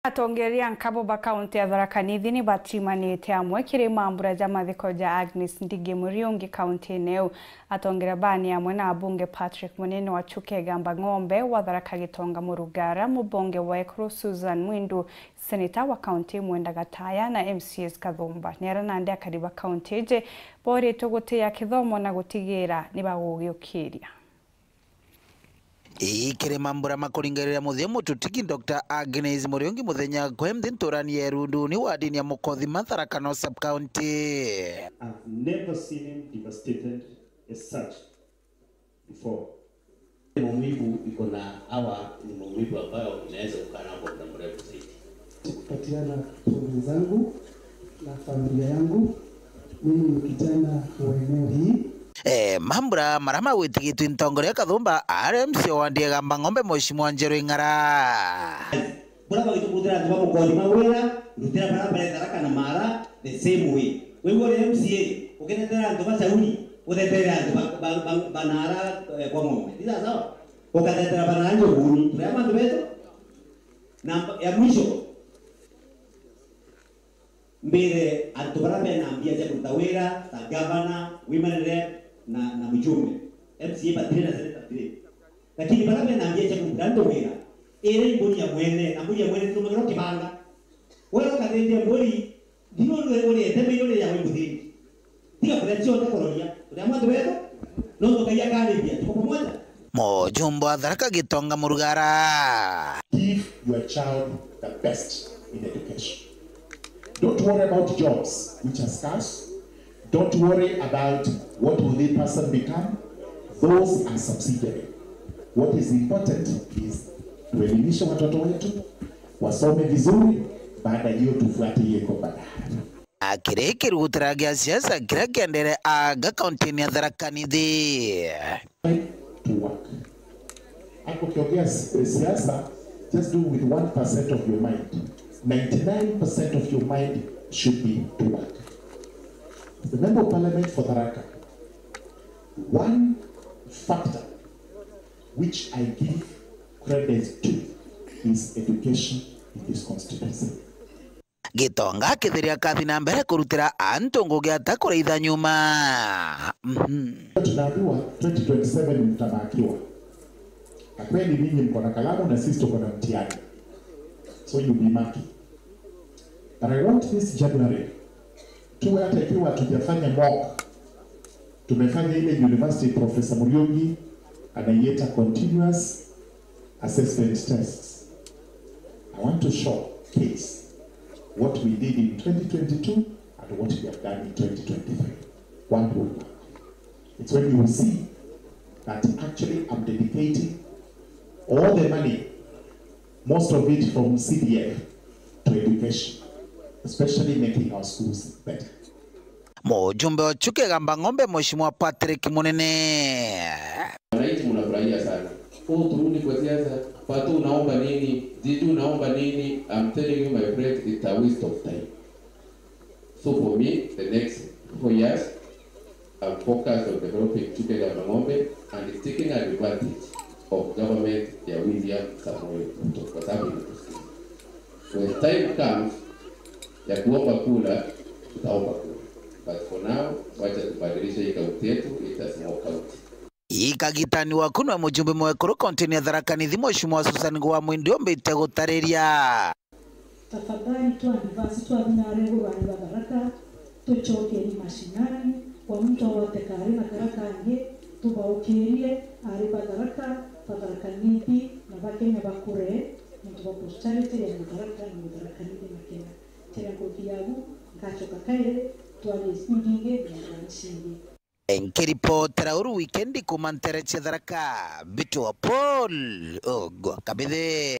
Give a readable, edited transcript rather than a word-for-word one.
Atongeria nkabo ba kaunti ya Tharaka Nithi ni batimanite amwe kiri mambura jamathiko ja Agnes Ndige Muriungi kaunti eneo. Atongeria bani amwe na abunge Patrick Munene wa Chukegamba Ng'ombe wa Tharaka Gitonga Murugara, mubonge wa Ekuru Susan Mwindu, seneta wa kaunti Mwenda Gataya na MCS Kathomba. Nera nande AKARI ba kaunti je bori togotea Kithomo na gutigira nibagugiukiria. Ikere mambura makuringarira muthemu tutiki Dr. Agnes Muriungi muthenya kwemthi nturani yerundu ni wadini ya Mukothi Tharaka no sub county. I've never seen him devastated as such before. Maumivu iko na hawa ni maumivu ambayo inaweza kukaa kwa muda mrefu zaidi. Kupatiana pole zangu na familia yangu. Mimi ni kijana wa eneo hii. Mambura marama witigitu intongoria Kathomba RMC wandie gamba Ng'ombe Mheshimiwa Njeru Ing'ara. Bora bagitubudira ndo Mukothi mawira rutira barabara Tharaka na Mara the same way. Wewe MCA ugenetera ndo basauni udetera ndo banara kwa Ng'ombe. Ndiza sawa. Ukadetera bananjo huni. Tunayama ndo beto. Na ya mwisho mbere atubarabe na ambia ya kutawira ta governor women rep na mjumbe MCA batire na seneta batire, lakini barabe na ambia ya kutawira ere mboni ya mwene na mboni ya mwene tumagero kibanga wewe kadende mboni dino lwe tebe yole ya webuthi tika precho ta kororia tunamwa wewe no kaya kale pia tuko pamoja. Mujumbe wa Tharaka Gitonga Murugara. Give your child the best in education. Don't worry about jobs, which are scarce. Don't worry about what will the person become. Those are subsidiary. What is important is tuelimishe watoto wetu, wasome vizuri, baada hiyo tufuatie kwa baadaye. Akireke rutaragia siasa kira kiendere aga kaunti ya Tharaka Nithi. To work. Ako kiongea siasa, just do with 1% of your mind. 99% of your mind should be to work. The Member of Parliament for Tharaka, one factor which I give credit to is education in this constituency. Gitonga kithiria kathi na mbere kurutira antu ngugi atakureitha nyuma. Tunaambiwa 2027 mtabakiwa. Na kweli ninyi mko na kalamu na sisi tuko na mtihani. So you'll be marking. But I want this January tuwe hata ikiwa tujafanya mock, tumefanya ile university Professor Muriungi anaieta continuous assessment tests. I want to showcase what we did in 2022 and what we have done in 2023. One whole month. It's when you will see that actually I'm dedicating all the money, most of it from CDF, to education, especially making our schools better. Mujumbe wa Chukegamba Ng'ombe Mheshimiwa Patrick Munene. Wananchi mnafurahia sana. Turudi kwa siasa, Patu unaomba nini, Jitu unaomba nini, I'm telling you my friend, it's a waste of time. So for me, the next 4 years, I'm focused on developing Chukegamba Ng'ombe and taking advantage of government ya William Samoei Ruto kwa sababu inakusikia. When time comes ya kuomba kula, tutaomba kula. But for now, wacha tubadilishe hii kaunti yetu, it's a small county. Ikagitani wa kunwa mujumbe mwekuru kaunti ya Tharaka Nithi Mheshimiwa Susan Mwindu mbite gutariria. Tafadhali tu advance tu abinarego wa Tharaka tuchoke ni mashinani kwa mtu wote karibu Tharaka nge tubaukirie ariba Tharaka Nithi na bakenya bakure mtu wa posterity ya Tharaka Nithi makena tena kokiabu ngacho kakaire twali singinge na nshingi. Enkiripotera uru weekendi kumantere Tharaka bitu wa Paul Ogwa kabithe.